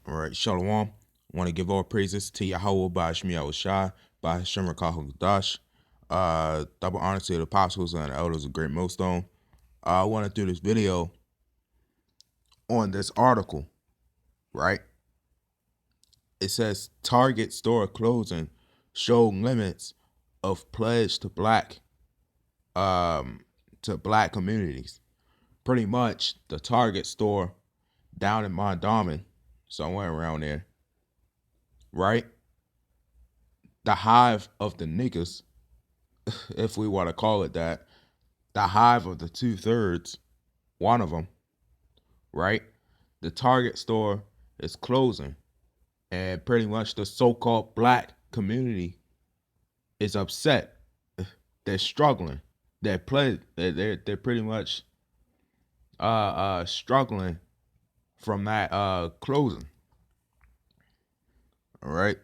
All right, Shalom. Want to give all praises to Yahweh by Shmi Shai by Hashem Rakah double honor to the apostles and the elders of Great Millstone. I want to do this video on this article, right? It says Target store closing show limits of pledge to black communities. Pretty much the Target store down in Mondawmin, somewhere around there, right? The hive of the niggas, if we want to call it that, the hive of the 2/3, one of them, right? The Target store is closing, and pretty much the so-called black community is upset. They're struggling. They're pretty much struggling from that closing. All right.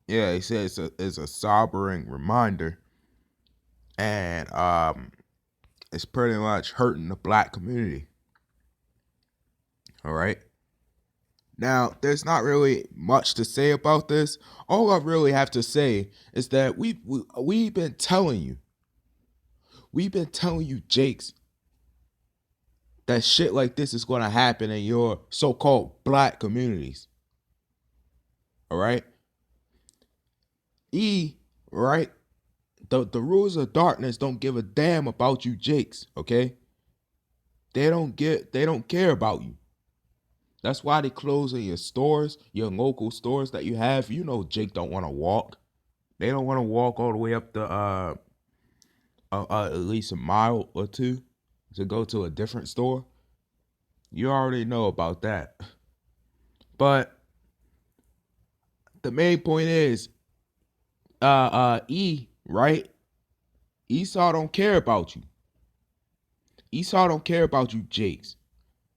Yeah, he says it's a sobering reminder, and it's pretty much hurting the black community. All right. Now, there's not really much to say about this. All I really have to say is that we've been telling you, Jakes, that shit like this is going to happen in your so-called black communities. All right. Right? The rules of darkness don't give a damn about you, Jakes. Okay. They don't care about you. That's why they closing your stores, your local stores that you have. You know Jake don't want to walk. They don't want to walk all the way up the at least a mile or two to go to a different store. You already know about that. But the main point is, right? Esau don't care about you. Esau don't care about you, Jakes.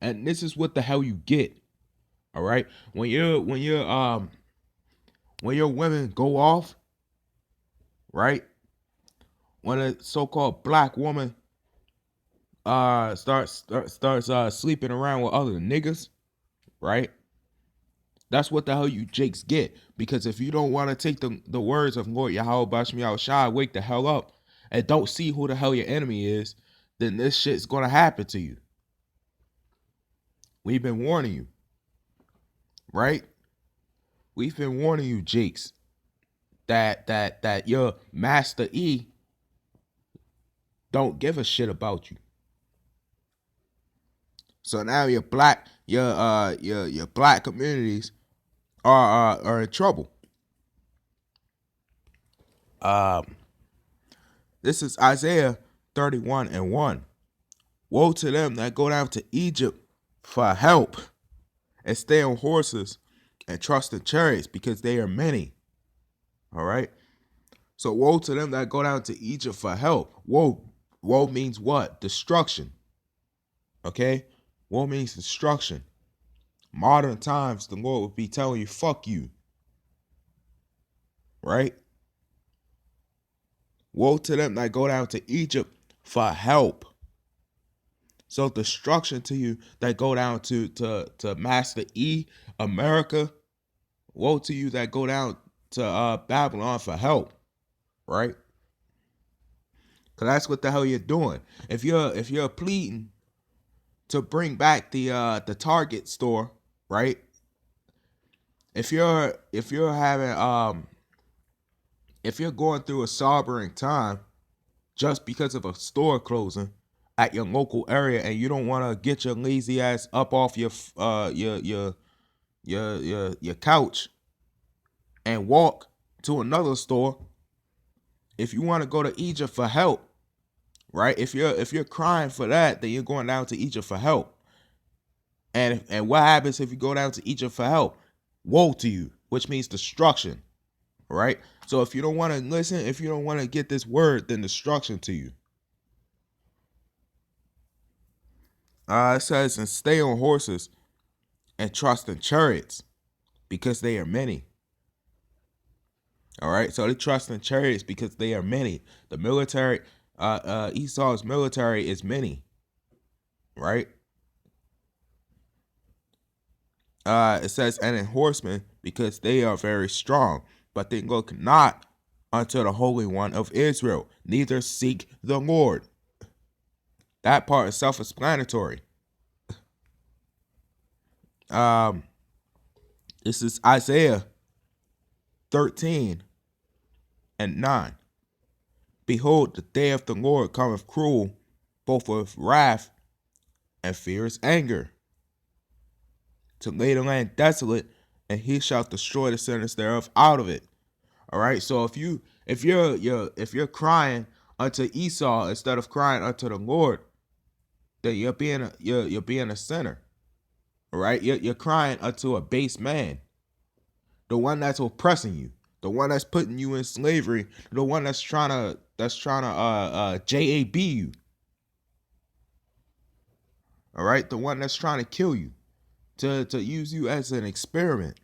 And this is what the hell you get. All right? When your women go off, right? When a so-called black woman starts sleeping around with other niggas, right? That's what the hell you Jakes get. Because if you don't want to take the words of Lord Yahweh Bashmi Shai, wake the hell up, and don't see who the hell your enemy is, then this shit's gonna happen to you. We've been warning you, right? We've been warning you, Jakes, that your Master E don't give a shit about you. So now your black communities are in trouble. This is Isaiah 31:1. Woe to them that go down to Egypt for help and stay on horses and trust in chariots, because they are many. All right. So woe to them that go down to Egypt for help. Woe means what? Destruction. Okay. Woe means destruction. Modern times, the Lord would be telling you, fuck you. Right? Woe to them that go down to Egypt for help. So destruction to you that go down to Master E, America. Woe to you that go down to Babylon for help. Right? Because that's what the hell you're doing. If you're pleading to bring back the Target store, right? If you're having if you're going through a sobering time just because of a store closing at your local area, and you don't want to get your lazy ass up off your couch and walk to another store, if you want to go to Egypt for help, right? If you're crying for that, then you're going down to Egypt for help. And what happens if you go down to Egypt for help? Woe to you, which means destruction, right? So if you don't want to listen, if you don't want to get this word, then destruction to you. It says, and stay on horses and trust in chariots, because they are many. All right, so they trust in chariots because they are many. The military, Esau's military is many, right? It says, and in horsemen, because they are very strong, but they look not unto the Holy One of Israel, neither seek the Lord. That part is self-explanatory. This is Isaiah 13:9. Behold, the day of the Lord cometh cruel, both with wrath and fierce anger, to lay the land desolate, and he shall destroy the sinners thereof out of it. All right. So if you're crying unto Esau instead of crying unto the Lord, then you're being a sinner. All right. You're crying unto a base man, the one that's oppressing you, the one that's putting you in slavery, the one that's trying to JAB you. All right, the one that's trying to kill you, to use you as an experiment.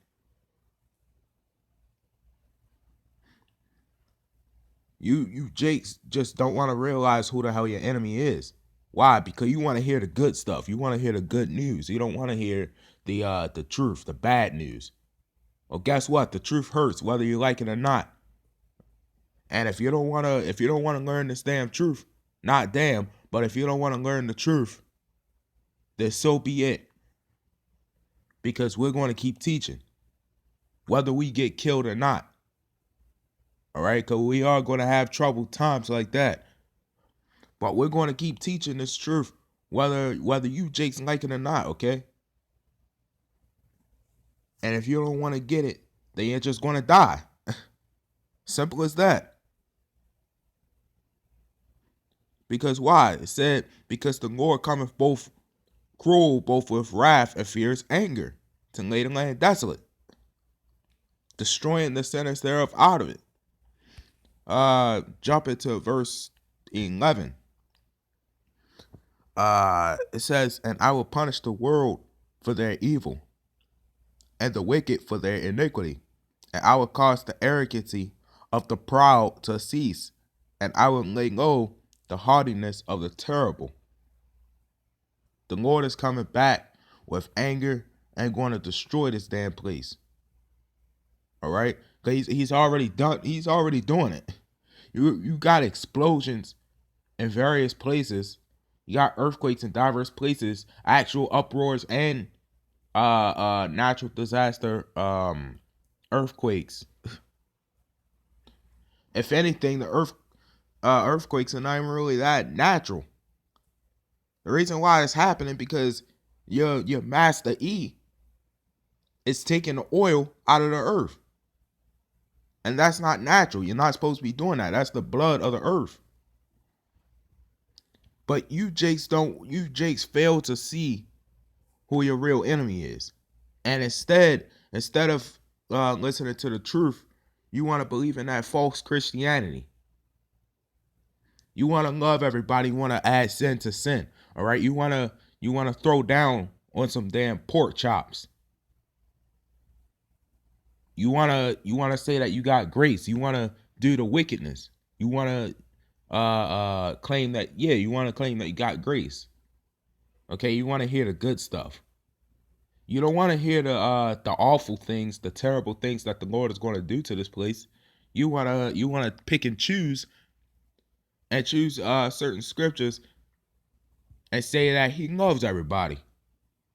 You Jakes just don't want to realize who the hell your enemy is. Why? Because you want to hear the good stuff. You want to hear the good news. You don't want to hear the truth, the bad news. Well, guess what? The truth hurts whether you like it or not. And if you don't want to learn this damn truth, not damn, but if you don't want to learn the truth, then so be it. Because we're going to keep teaching, whether we get killed or not. All right, because we are going to have troubled times like that. But we're going to keep teaching this truth, whether you Jakes like it or not, okay? And if you don't want to get it, then you're just going to die. Simple as that. Because why? It said, because the Lord cometh both cruel, both with wrath and fierce anger, to lay the land desolate, destroying the sinners thereof out of it. Jump into verse 11. It says, and I will punish the world for their evil, and the wicked for their iniquity, and I will cause the arrogancy of the proud to cease, and I will lay low the haughtiness of the terrible. The Lord is coming back with anger and going to destroy this damn place. All right, because he's already done. He's already doing it. You got explosions in various places. You got earthquakes in diverse places, actual uproars, and natural disaster earthquakes. If anything, the earthquakes are not even really that natural. The reason why it's happening because your master E is taking the oil out of the earth. And that's not natural. You're not supposed to be doing that. That's the blood of the earth. But you Jakes fail to see who your real enemy is. And instead of listening to the truth, you want to believe in that false Christianity. You want to love everybody. You want to add sin to sin. All right. You want to throw down on some damn pork chops. You want to say that you got grace. You want to do the wickedness. You want to claim that, yeah, you want to claim that you got grace. Okay. You want to hear the good stuff. You don't want to hear the awful things, the terrible things that the Lord is going to do to this place. You want to pick and choose certain scriptures and say that he loves everybody,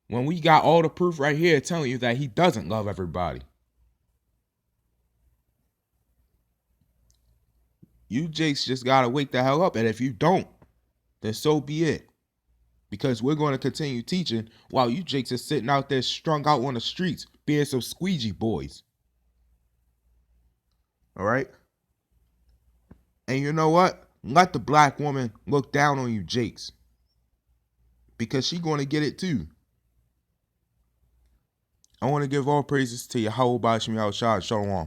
when we got all the proof right here telling you that he doesn't love everybody. You Jakes just gotta wake the hell up, and if you don't, then so be it. Because we're going to continue teaching while you Jakes are sitting out there strung out on the streets being some squeegee boys. All right? And you know what? Let the black woman look down on you Jakes, because she's going to get it too. I want to give all praises to Yahweh Bashim Yahushua. Shalom.